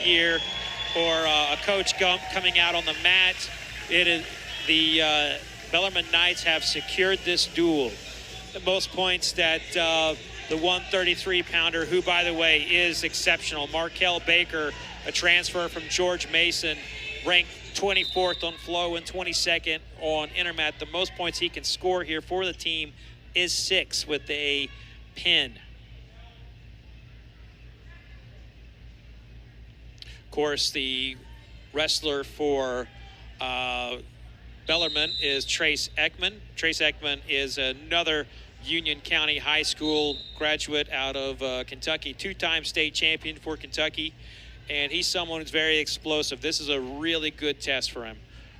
year or a coach coming out on the mat. It is the Bellarmine Knights have secured this duel. The most points that the 133-pounder, who, by the way, is exceptional. Markel Baker, a transfer from George Mason, ranked 24th on flow and 22nd on Intermat. The most points he can score here for the team is 6 with a pin. Of course, the wrestler for Bellarmine is Trayce Eckman. Trayce Eckman is another Union County High School graduate out of Kentucky, 2-time state champion for Kentucky, and he's someone who's very explosive. This is a really good test for him.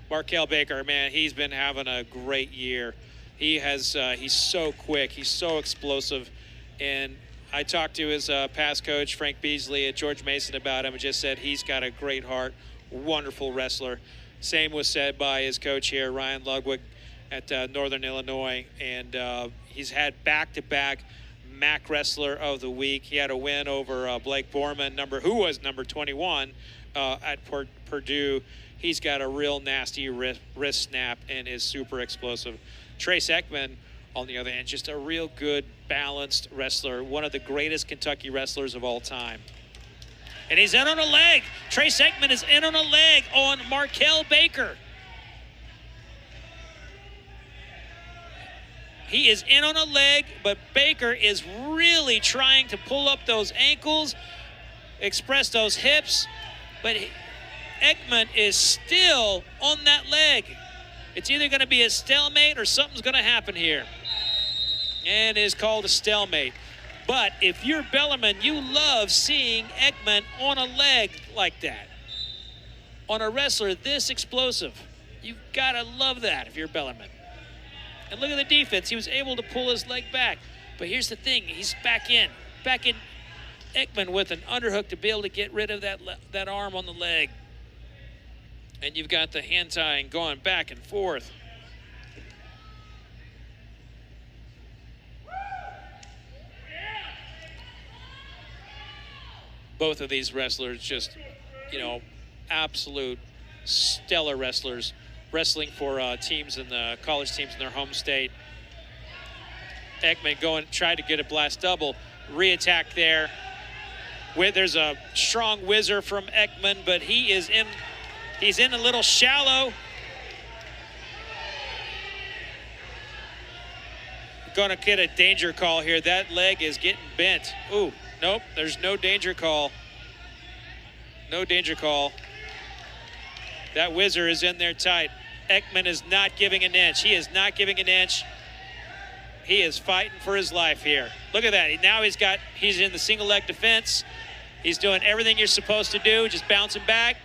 Markel Baker, man, he's been having a great year. He's so quick, he's so explosive, and I talked to his past coach, Frank Beasley, at George Mason about him and just said he's got a great heart, wonderful wrestler. Same was said by his coach here, Ryan Ludwig, at Northern Illinois, and he's had back-to-back MAC Wrestler of the Week. He had a win over Blake Borman, who was number 21 at Purdue. He's got a real nasty wrist snap and is super explosive. Trayce Eckman, on the other hand, just a real good, balanced wrestler, one of the greatest Kentucky wrestlers of all time. And he's in on a leg. Trayce Eckman is in on a leg on Markel Baker. He is in on a leg, but Baker is really trying to pull up those ankles, express those hips, but Eckman is still on that leg. It's either going to be a stalemate or something's going to happen here. And it is called a stalemate. But if you're Bellarmine, you love seeing Eckman on a leg like that. On a wrestler this explosive. You've got to love that if you're Bellarmine. And look at the defense. He was able to pull his leg back. But here's the thing. He's back in. Eckman with an underhook to be able to get rid of that arm on the leg. And you've got the hand tying going back and forth. Both of these wrestlers just, absolute stellar wrestlers, wrestling for teams in the college teams in their home state. Eckman tried to get a blast double, re-attack there. There's a strong whizzer from Eckman, but he's in a little shallow. Gonna get a danger call here. That leg is getting bent. Ooh. Nope, there's no danger call. No danger call. That whizzer is in there tight. Eckman is not giving an inch. He is not giving an inch. He is fighting for his life here. Look at that. Now he's in the single leg defense. He's doing everything you're supposed to do, just bouncing back.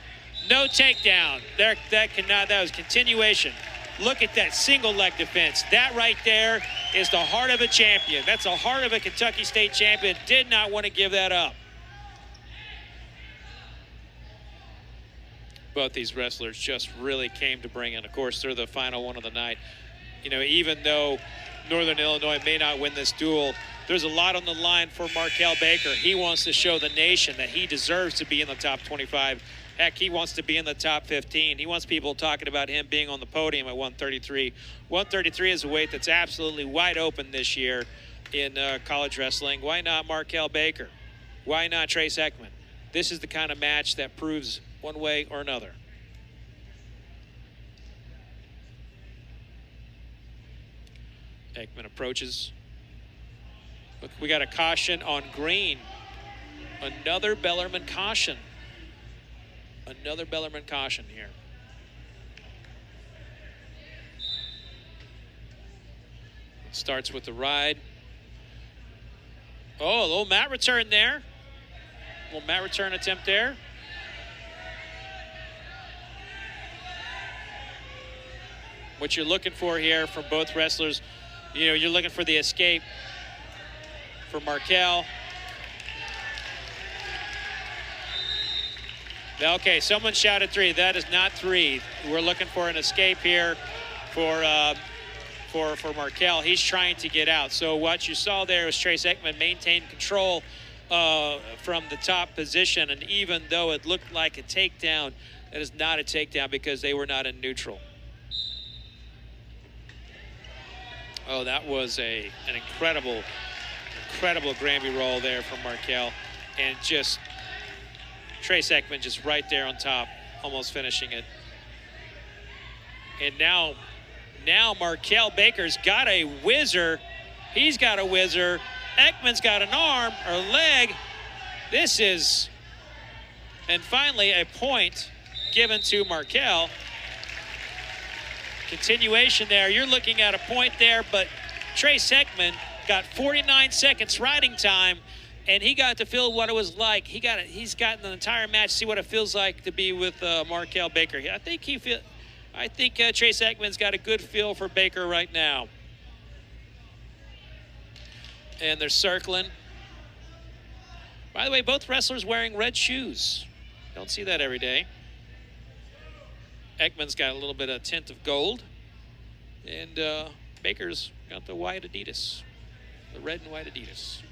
No takedown. That was continuation. Look at that single leg defense. That right there is the heart of a champion. That's the heart of a Kentucky State champion. Did not want to give that up. Both these wrestlers just really came to bring it. Of course, they're the final one of the night. Even though Northern Illinois may not win this duel, there's a lot on the line for Markel Baker. He wants to show the nation that he deserves to be in the top 25. Heck, he wants to be in the top 15. He wants people talking about him being on the podium at 133. 133 is a weight that's absolutely wide open this year in college wrestling. Why not Markel Baker? Why not Trayce Eckman? This is the kind of match that proves one way or another. Eckman approaches. Look, we got a caution on green. Another Bellarmine caution. Another Bellarmine caution here. It starts with the ride. Oh, a little mat return there. A little mat return attempt there. What you're looking for here from both wrestlers, you're looking for the escape for Markel. Okay, someone shouted 3. That is not 3. We're looking for an escape here for Markel. He's trying to get out. So what you saw there was Trayce Eckman maintain control from the top position. And even though it looked like a takedown, that is not a takedown because they were not in neutral. Oh, that was an incredible Granby roll there from Markel. And just Trayce Eckman just right there on top, almost finishing it. And now Markel Baker's got a whizzer. He's got a whizzer. Eckman's got an arm or leg. This is, and finally a point given to Markel. Continuation there. You're looking at a point there, but Trayce Eckman got 49 seconds riding time, and he got to feel what it was like. He's gotten the entire match, see what it feels like to be with Markel Baker. I think Trayce Eckman's got a good feel for Baker right now. And they're circling. By the way, both wrestlers wearing red shoes. Don't see that every day. Eckman's got a little bit of tint of gold. And Baker's got the white Adidas. The red and white Adidas.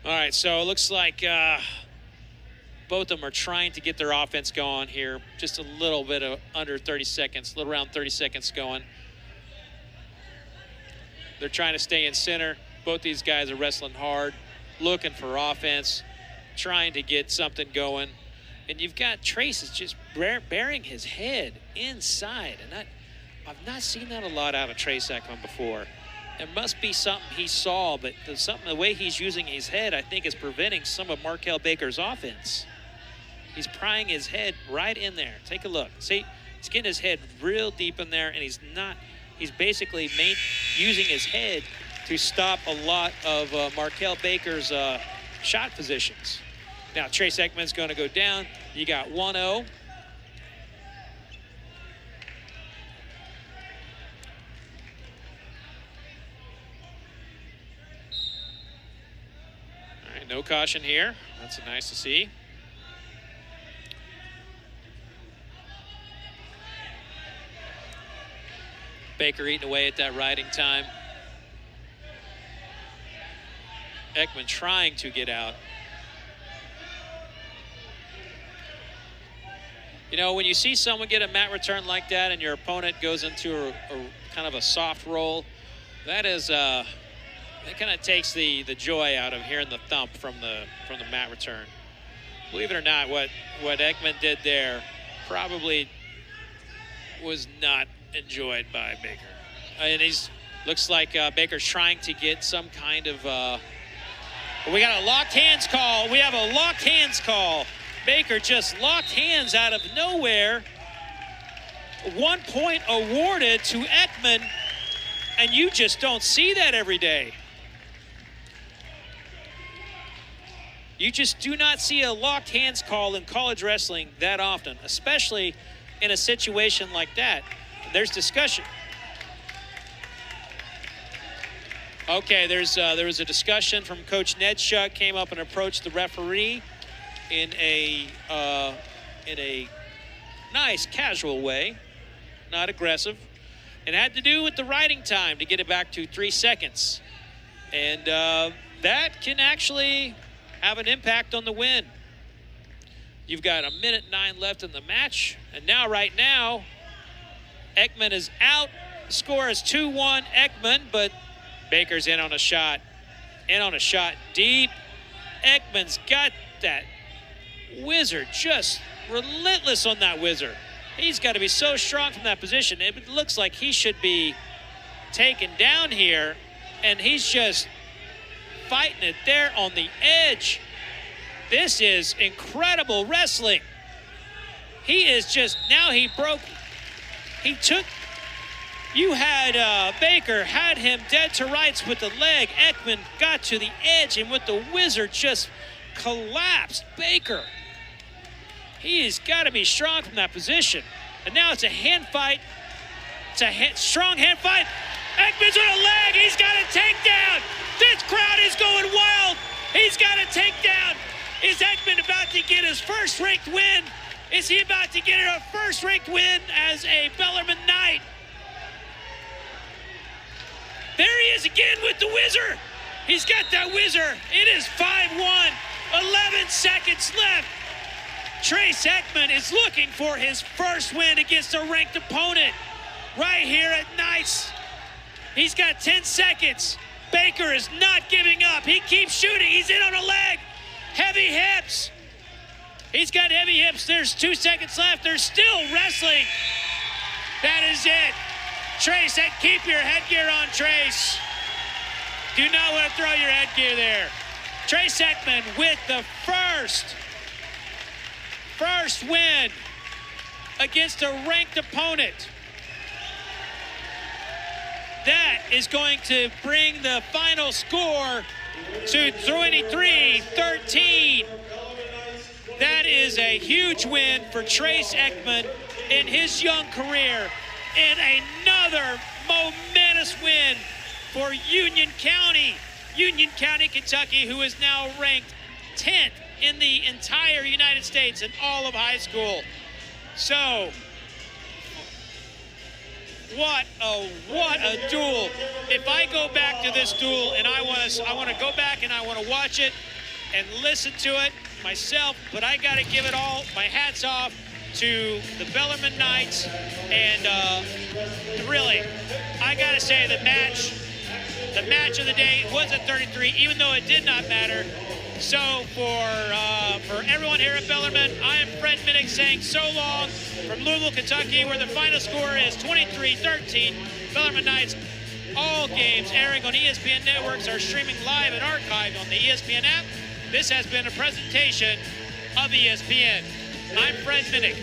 All right, so it looks like both of them are trying to get their offense going here. Just a little bit of under 30 seconds, a little around 30 seconds going. They're trying to stay in center. Both these guys are wrestling hard, looking for offense, trying to get something going. And you've got Trayce is just bearing his head inside. And I've not seen that a lot out of Trayce Eckman before. There must be something he saw, but the way he's using his head, I think, is preventing some of Markel Baker's offense. He's prying his head right in there. Take a look. See, he's getting his head real deep in there, and he's basically using his head to stop a lot of Markel Baker's shot positions. Now, Trayce Eckman's going to go down. You got 1-0. All right, no caution here. That's nice to see. Baker eating away at that riding time. Eckman trying to get out. You know, when you see someone get a mat return like that and your opponent goes into a kind of a soft roll, that is, that kind of takes the joy out of hearing the thump from the mat return. Believe it or not, what Eckman did there probably was not enjoyed by Baker. And looks like Baker's trying to get some kind of, we got a locked hands call. We have a locked hands call. Baker just locked hands out of nowhere. 1 point awarded to Eckman, and you just don't see that every day. You just do not see a locked hands call in college wrestling that often, especially in a situation like that. There's discussion. Okay, there was a discussion from Coach Ned Shuck, came up and approached the referee in a nice, casual way, not aggressive, and had to do with the riding time to get it back to 3 seconds. And that can actually have an impact on the win. You've got 1:09 left in the match, and now, right now, Eckman is out. The score is 2-1 Eckman, but Baker's in on a shot deep. Eckman's got that whizzer, just relentless on that whizzer. He's got to be so strong from that position. It looks like he should be taken down here, and he's just fighting it there on the edge. This is incredible wrestling. He is just, now he broke, he took, you had Baker, had him dead to rights with the leg. Eckman got to the edge, and with the whizzer just collapsed Baker. He's got to be strong from that position. And now it's a hand fight. It's a strong hand fight. Eckman's on a leg. He's got a takedown. This crowd is going wild. He's got a takedown. Is Eckman about to get his first ranked win? Is he about to get a first ranked win as a Bellarmine Knight? There he is again with the whizzer. He's got that whizzer. It is 5-1, 11 seconds left. Trayce Eckman is looking for his first win against a ranked opponent right here at Nice. He's got 10 seconds. Baker is not giving up. He keeps shooting. He's in on a leg. Heavy hips. He's got heavy hips. There's 2 seconds left. They're still wrestling. That is it. Trayce, keep your headgear on, Trayce. Do not want to throw your headgear there. Trayce Eckman with the first win against a ranked opponent. That is going to bring the final score to 23-13. That is a huge win for Trayce Eckman in his young career, and another momentous win for Union County, Kentucky, who is now ranked 10th in the entire United States in all of high school. So, what a duel. If I go back to this duel and I want to go back and I want to watch it and listen to it myself, but I got to give it all my hats off to the Bellarmine Knights, and really, I got to say the match of the day was at 33, even though it did not matter. So for everyone here at Bellarmine, I am Fred Minnick saying so long from Louisville, Kentucky, where the final score is 23-13. Bellarmine Knights. All games airing on ESPN networks are streaming live and archived on the ESPN app. This has been a presentation of ESPN. I'm Fred Minnick.